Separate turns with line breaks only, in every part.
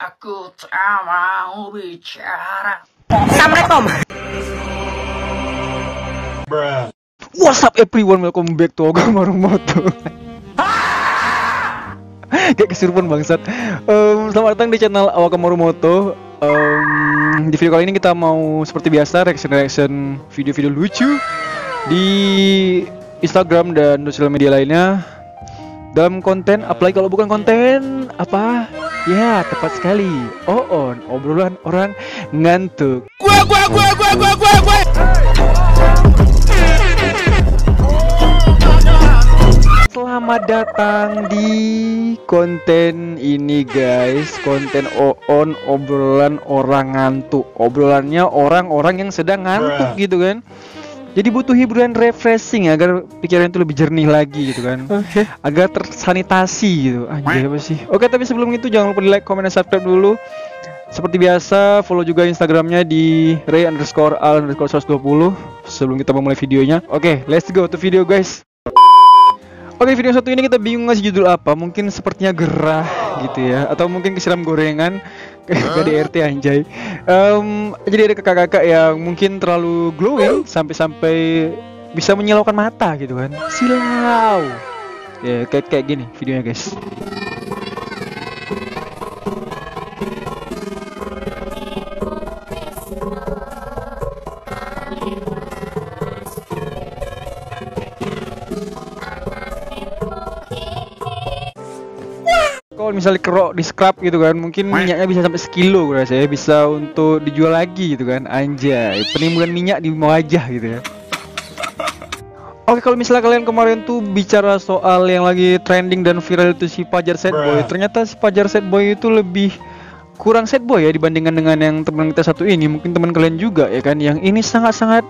Aku tak mau bicara.
Assalamualaikum.
What's up everyone, welcome back to Ogamaru Moto. Kayak kesurupan bangsat. Selamat datang di channel Ogamaru Moto. Di video kali ini kita mau seperti biasa reaction video-video lucu di Instagram dan sosial media lainnya. Dalam konten, apalagi kalau bukan konten apa? Ya, tepat sekali. Obrolan orang ngantuk. Selamat datang di konten ini guys. Konten obrolan orang ngantuk. Obrolannya orang-orang yang sedang ngantuk gitu kan. Jadi butuh hiburan refreshing agar pikiran itu lebih jernih lagi gitu kan. Agar tersanitasi gitu. Anjir apa sih? Oke, tapi sebelum itu jangan lupa di like, comment, dan subscribe dulu. Seperti biasa, follow juga Instagramnya di ray_al_120 sebelum kita memulai videonya. Oke, let's go to video guys. Oke, video satu ini kita bingung ngasih judul apa. Mungkin sepertinya gerah gitu ya, atau mungkin kesiram gorengan kayak KDRT anjay. Jadi ada kakak-kakak yang mungkin terlalu glowing sampai bisa menyilaukan mata gitu kan. Silau. Ya, kayak gini videonya guys. Kalau misalnya kerok di scrub gitu kan, mungkin minyaknya bisa sampai sekilo gue rasa ya, bisa untuk dijual lagi gitu kan. Anjay, penimbunan minyak di wajah gitu ya. Oke, kalau misalnya kalian kemarin tuh bicara soal yang lagi trending dan viral itu si Fajar Sad Boy, ternyata si Fajar Sad Boy itu lebih kurang sad boy ya dibandingkan dengan yang teman kita satu ini. Mungkin teman kalian juga ya kan, yang ini sangat-sangat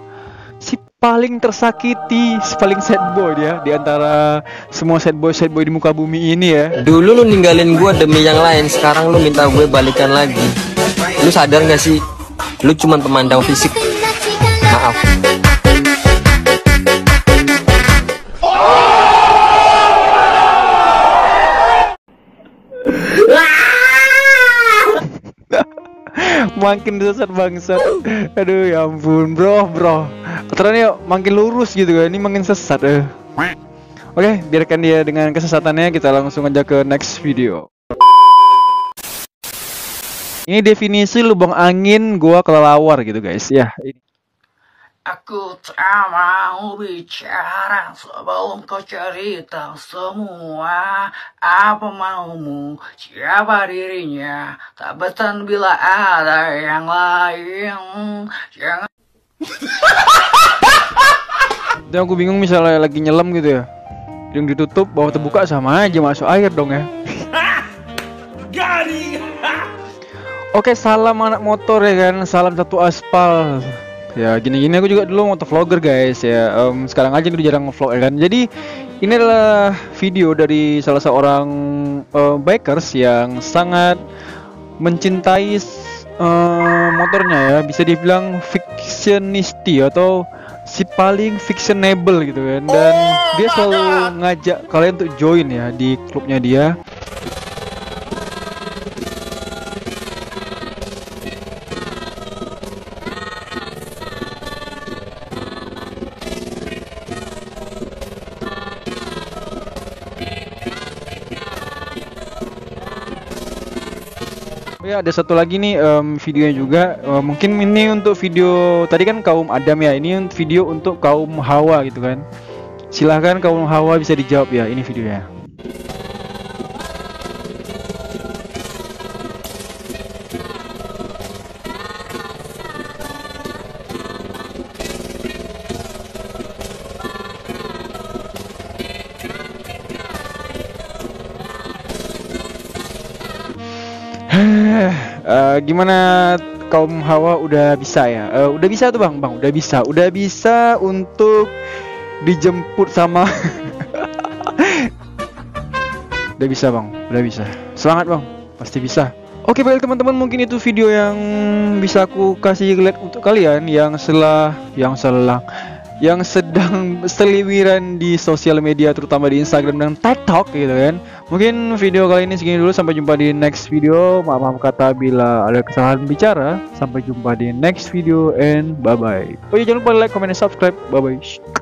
si paling tersakiti, si paling sad boy dia di antara semua sad boy di muka bumi ini ya.
Dulu lu ninggalin gua demi yang lain, sekarang lu minta gue balikan lagi. Lu sadar gak sih? Lu cuman pemandang fisik. Maaf.
Makin sesat bangsat. Aduh ya ampun bro. Ternyata makin lurus gitu kan, ini makin sesat. Oke, biarkan dia dengan kesesatannya, kita langsung aja ke next video. Ini definisi lubang angin gua kelelawar gitu guys ya.
Aku tak mau bicara sebelum kau cerita semua. Apa maumu, siapa dirinya, tak betan bila ada yang lain. Jangan.
Dan aku bingung misalnya lagi nyelam gitu ya, hidung ditutup, bawah terbuka, sama aja masuk air dong ya. Oke, salam anak motor ya kan, salam satu aspal. Ya gini-gini aku juga dulu motovlogger guys ya. Sekarang aja udah jarang ngevlog ya kan. Jadi ini adalah video dari salah seorang bikers yang sangat mencintai motornya ya. Bisa dibilang fictionisti atau si paling fashionable gitu kan. Dan dia selalu ngajak kalian untuk join ya di klubnya dia. Ya, ada satu lagi nih videonya juga. Mungkin ini untuk video tadi kan kaum Adam ya, ini video untuk kaum Hawa gitu kan. Silahkan kaum Hawa bisa dijawab ya, ini videonya. Gimana kaum Hawa udah bisa ya? Udah bisa tuh bang, udah bisa untuk dijemput sama. Udah bisa bang, udah bisa. Semangat bang, pasti bisa. Oke baik teman-teman, mungkin itu video yang bisa aku kasih lihat untuk kalian yang yang sedang seliwiran di sosial media, terutama di Instagram dan TikTok gitu kan. Mungkin video kali ini segini dulu, sampai jumpa di next video. Maaf kata bila ada kesalahan bicara. Sampai jumpa di next video and bye bye. Oh iya, jangan lupa like, comment, dan subscribe. Bye bye.